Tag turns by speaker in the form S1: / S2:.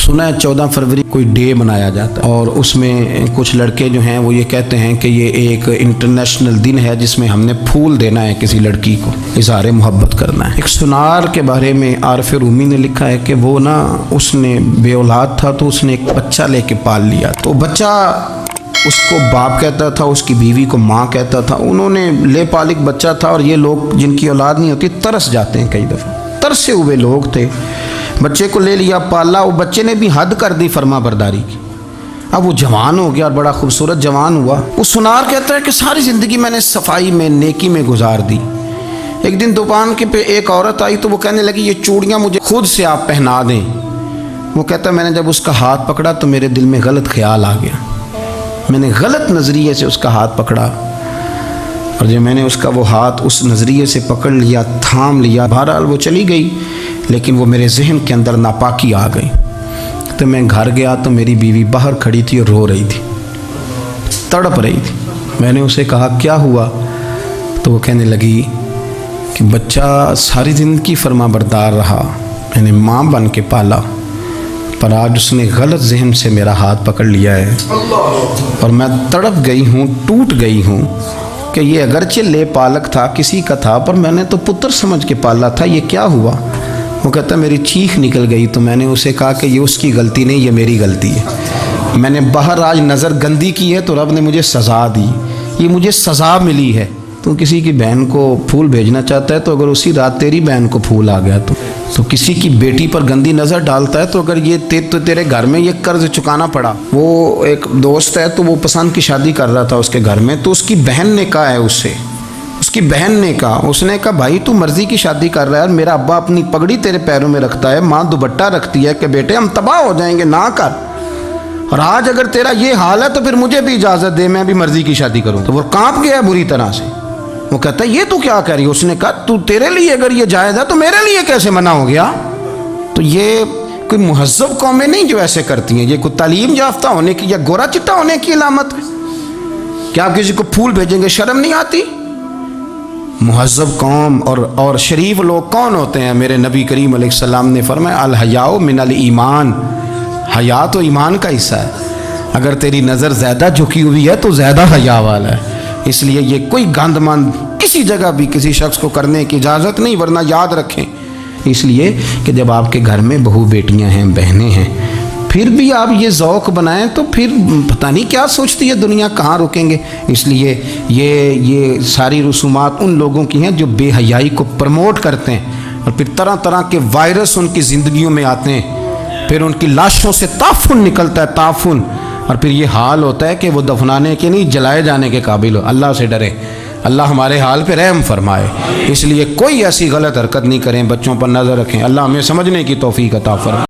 S1: सुना है 14 फरवरी कोई डे मनाया जाता है और उसमें कुछ लड़के जो हैं वो ये कहते हैं कि ये एक इंटरनेशनल दिन है जिसमें हमने फूल देना है किसी लड़की को, इज़हार मोहब्बत करना है। एक सुनार के बारे में आरिफ रूमी ने लिखा है कि वो ना उसने बे औलाद था तो उसने एक बच्चा लेके पाल लिया। तो बच्चा उसको बाप कहता था, उसकी बीवी को माँ कहता था। उन्होंने ले पालिक बच्चा था और ये लोग जिनकी औलाद नहीं होती तरस जाते हैं, कई दफ़ा तरसे हुए लोग थे। बच्चे को ले लिया, पाला, वो बच्चे ने भी हद कर दी फर्मा बरदारी की। अब वो जवान हो गया और बड़ा खूबसूरत जवान हुआ। वो सुनार कहता है कि सारी ज़िंदगी मैंने सफाई में नेकी में गुजार दी। एक दिन दुकान के पे एक औरत आई तो वो कहने लगी ये चूड़ियाँ मुझे खुद से आप पहना दें। वो कहता है मैंने जब उसका हाथ पकड़ा तो मेरे दिल में गलत ख्याल आ गया, मैंने गलत नज़रिए से उसका हाथ पकड़ा और जब मैंने उसका वो हाथ उस नज़रिए से पकड़ लिया, थाम लिया, बहरहाल वो चली गई, लेकिन वो मेरे जहन के अंदर नापाकी आ गई। तो मैं घर गया तो मेरी बीवी बाहर खड़ी थी और रो रही थी, तड़प रही थी। मैंने उसे कहा क्या हुआ? तो वो कहने लगी कि बच्चा सारी ज़िंदगी फर्मा बरदार रहा, मैंने माँ बन के पाला, पर आज उसने गलत जहन से मेरा हाथ पकड़ लिया है और मैं तड़प गई हूँ, टूट गई हूँ कि ये अगरचे ले पालक था, किसी का था, पर मैंने तो पुत्र समझ के पाला था, ये क्या हुआ? वो कहता मेरी चीख निकल गई। तो मैंने उसे कहा कि ये उसकी गलती नहीं, ये मेरी गलती है। मैंने बाहर आज नज़र गंदी की है तो रब ने मुझे सज़ा दी, ये मुझे सज़ा मिली है। तो किसी की बहन को फूल भेजना चाहता है तो अगर उसी रात तेरी बहन को फूल आ गया तो किसी की बेटी पर गंदी नज़र डालता है तो अगर ये तेरे घर में ये कर्ज चुकाना पड़ा। वो एक दोस्त है तो वो पसंद की शादी कर रहा था उसके घर में, तो उसकी बहन ने कहा है उससे, उसकी बहन ने कहा, उसने कहा भाई तू मर्जी की शादी कर रहा है, मेरा अब्बा अपनी पगड़ी तेरे पैरों में रखता है, माँ दुपट्टा रखती है कि बेटे हम तबाह हो जाएंगे ना कर, और आज अगर तेरा ये हाल है तो फिर मुझे भी इजाज़त दे, मैं भी मर्जी की शादी करूँ। तो वो कांप गया बुरी तरह से। वो कहता है ये तू क्या कह रही है? उसने कहा तू तेरे लिए अगर ये जायज़ है तो मेरे लिए कैसे मना हो गया? तो ये कोई मुहज़्ज़ब कौमें नहीं जो ऐसे करती हैं, ये कोई तालीम याफ्ता होने की या गोरा चिट्टा होने की अलामत है? क्या आप किसी को फूल भेजेंगे? शर्म नहीं आती? मुहज़्ज़ब कौम और शरीफ लोग कौन होते हैं? मेरे नबी करीम अलैहिस्सलाम ने फरमाया अल हयाउ मिनल ईमान, हया तो ईमान का हिस्सा है। अगर तेरी नज़र ज़्यादा झुकी हुई है तो ज़्यादा हया वाला है। इसलिए ये कोई गंदमंद किसी जगह भी किसी शख्स को करने की इजाज़त नहीं, वरना याद रखें इसलिए कि जब आपके घर में बहू बेटियां हैं, बहनें हैं, फिर भी आप ये ज़ौक़ बनाएं तो फिर पता नहीं क्या सोचती है दुनिया, कहाँ रुकेंगे। इसलिए ये सारी रसूमात उन लोगों की हैं जो बेहयाई को प्रमोट करते हैं और फिर तरह तरह के वायरस उनकी ज़िंदगियों में आते हैं, फिर उनकी लाशों से ताफुन निकलता है, ताफुन, और फिर ये हाल होता है कि वो दफनाने के नहीं जलाए जाने के काबिल हो। अल्लाह से डरे, अल्लाह हमारे हाल पे रहम फरमाए। इसलिए कोई ऐसी गलत हरकत नहीं करें, बच्चों पर नज़र रखें। अल्लाह हमें समझने की तौफीक अता फरमाए।